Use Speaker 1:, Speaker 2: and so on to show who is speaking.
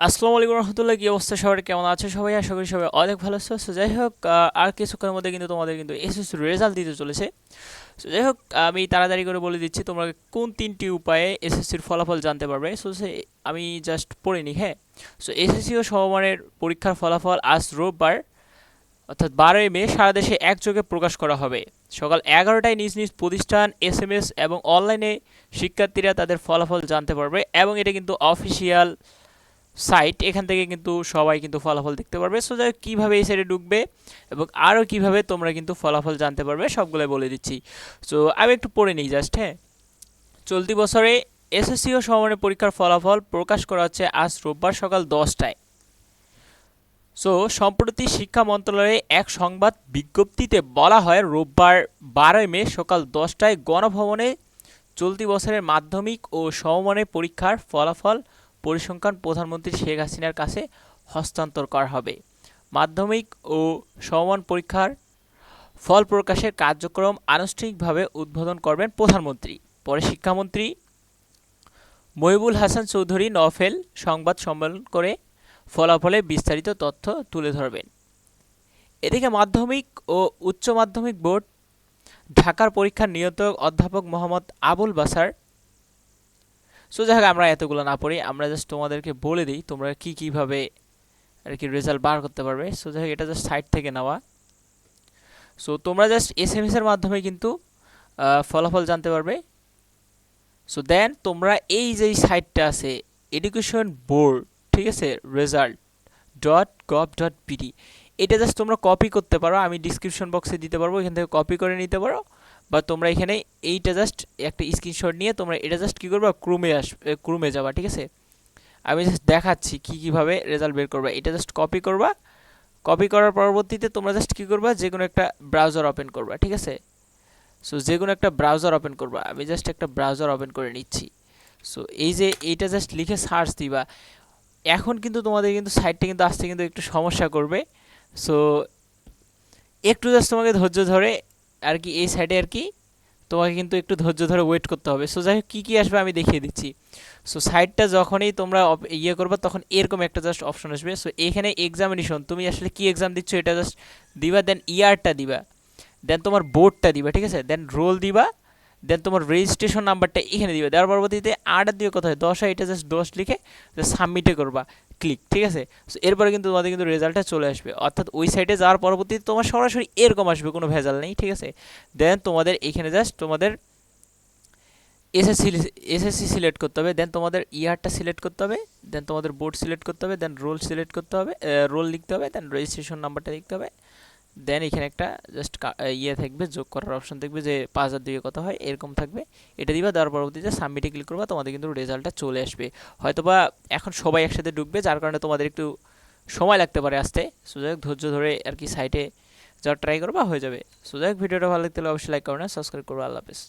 Speaker 1: আসসালামু আলাইকুম রহমতুল্লাহ, কি অবস্থা সবার, কেমন আছে সবাই? আশা করি সবাই অনেক ভালো আছে। সো যাই হোক, আর কিছুক্ষণের মধ্যে কিন্তু তোমাদের কিন্তু এসএসসি রেজাল্ট দিতে চলেছে। সো যাই হোক, আমি তাড়াতাড়ি করে বলে দিচ্ছি তোমরা কোন তিনটি উপায়ে এসএসসির ফলাফল জানতে পারবে। সো আমি জাস্ট পড়ে নিই, হ্যাঁ। সো এসএসসি ও সমমানের পরীক্ষার ফলাফল আজ রোববার অর্থাৎ 12ই মে সারা দেশে একযোগে প্রকাশ করা হবে। সকাল 11টায় নিজ নিজ প্রতিষ্ঠান, এসএমএস এবং অনলাইনে শিক্ষার্থীরা তাদের ফলাফল জানতে পারবে এবং এটা কিন্তু অফিসিয়াল সাইট, এখান থেকে কিন্তু সবাই কিন্তু ফলাফল দেখতে পারবে। সো যাই হোক, কীভাবে এই সাইটে ঢুকবে এবং আরও কীভাবে তোমরা কিন্তু ফলাফল জানতে পারবে সবগুলোই বলে দিচ্ছি। সো আমি একটু পড়ে নিই জাস্ট, হ্যাঁ। চলতি বছরে এসএসসি ও সমমানের পরীক্ষার ফলাফল প্রকাশ করা হচ্ছে আজ রোববার সকাল 10টায়। সো সম্প্রতি শিক্ষা মন্ত্রণালয়ে এক সংবাদ বিজ্ঞপ্তিতে বলা হয়, রোববার 12ই মে সকাল 10টায় গণভবনে চলতি বছরের মাধ্যমিক ও সমমানের পরীক্ষার ফলাফল পরিসংখ্যান প্রধানমন্ত্রী শেখ হাসিনার কাছে হস্তান্তর করা হবে। মাধ্যমিক ও সমমান পরীক্ষার ফল প্রকাশের কার্যক্রম আনুষ্ঠানিকভাবে উদ্বোধন করবেন প্রধানমন্ত্রী। পরে শিক্ষামন্ত্রী মহিবুল হাসান চৌধুরী নফেল সংবাদ সম্মেলন করে ফলাফলে বিস্তারিত তথ্য তুলে ধরবেন। এদিকে মাধ্যমিক ও উচ্চ মাধ্যমিক বোর্ড ঢাকার পরীক্ষার নিয়ন্ত্রক অধ্যাপক মোহাম্মদ আবুল বাসার। সো যাই হোক, আমরা এতগুলো না পড়ি, আমরা জাস্ট তোমাদেরকে বলে দিই তোমরা কীভাবে আর কি রেজাল্ট বার করতে পারবে। সো যাই হোক, এটা জাস্ট সাইট থেকে নেওয়া। সো তোমরা জাস্ট এসএমএস এর মাধ্যমে কিন্তু ফলাফল জানতে পারবে। সো দেন তোমরা এই যে সাইটটা আছে এডুকেশন বোর্ড, ঠিক আছে, result.gov.bd, এটা জাস্ট তোমরা কপি করতে পারো, আমি ডিসক্রিপশন বক্সে দিতে পারবো, এখান থেকে কপি করে নিতে পারো। বা তোমরা এখানে এইটা জাস্ট একটা স্ক্রিনশট নিয়ে তোমরা এটা জাস্ট কী করবা, ক্রোমে যাবা, ঠিক আছে। আমি জাস্ট দেখাচ্ছি কীভাবে রেজাল্ট বের করবা। এটা জাস্ট কপি করবা, কপি করার পরবর্তীতে তোমরা জাস্ট কী করবা, যে কোনো একটা ব্রাউজার ওপেন করবা, ঠিক আছে। সো যে কোনো একটা ব্রাউজার ওপেন করবা, আমি জাস্ট একটা ব্রাউজার ওপেন করে নিচ্ছি। সো এই যে এইটা জাস্ট লিখে সার্চ দিবা। এখন কিন্তু তোমাদের কিন্তু সাইটটা কিন্তু আসতে কিন্তু একটু সমস্যা করবে। সো একটু জাস্ট তোমাকে ধৈর্য ধরে আর কি এই সাইডে আর কি তোমাকে কিন্তু একটু ধৈর্য ধরে ওয়েট করতে হবে। সো যাই হোক, কী কী আসবে আমি দেখিয়ে দিচ্ছি। সো সাইটটা যখনই তোমরা ইয়ে করবে তখন এরকম একটা জাস্ট অপশন আসবে। সো এখানে এক্সামিনেশন, তুমি আসলে কী এক্সাম দিচ্ছ এটা জাস্ট দিবা, দেন ইয়ারটা দিবা, দেন তোমার বোর্ডটা দিবা, ঠিক আছে, দেন রোল দিবা, দেন তোমার রেজিস্ট্রেশন নাম্বারটা এখানে দিবে। দেওয়ার পরবর্তীতে আর্ডার দিয়ে কোথায় 10 হয়, এটা জাস্ট 10 লিখে সাবমিটে করবা, ক্লিক, ঠিক আছে। সো এরপরে কিন্তু তোমাদের কিন্তু রেজাল্টটা চলে আসবে, অর্থাৎ ওই সাইটে যাওয়ার পরবর্তীতে তোমার সরাসরি এরকম আসবে, কোনো ভেজাল নেই, ঠিক আছে। দেন তোমাদের এখানে জাস্ট তোমাদের এসএসসি এসএসসি সিলেক্ট করতে হবে, দেন তোমাদের ইয়ারটা সিলেক্ট করতে হবে, দেন তোমাদের বোর্ড সিলেক্ট করতে হবে, দেন রোল সিলেক্ট করতে হবে, রোল লিখতে হবে, দেন রেজিস্ট্রেশন নাম্বারটা লিখতে হবে। দেন এখানে একটা জাস্ট ইয়ে থাকবে, যোগ করার অপশন থাকবে, যে 5000 দিয়ে কত হয় এরকম থাকবে, এটা দিবা। দেওয়ার পরবর্তীতে সাবমিটে ক্লিক করবা, তোমাদের কিন্তু রেজাল্টটা চলে আসবে। হয়তোবা এখন সবাই একসাথে ঢুকবে, যার কারণে তোমাদের একটু সময় লাগতে পারে আসতে। সো যাই হোক, ধৈর্য ধরে আর কি সাইটে যাওয়ার ট্রাই করবা, হয়ে যাবে। সো যাই হোক, ভিডিওটা ভালো লাগতে হলে অবশ্যই লাইক করো না, সাবস্ক্রাইব করবো। আল্লাহ হাফেজ।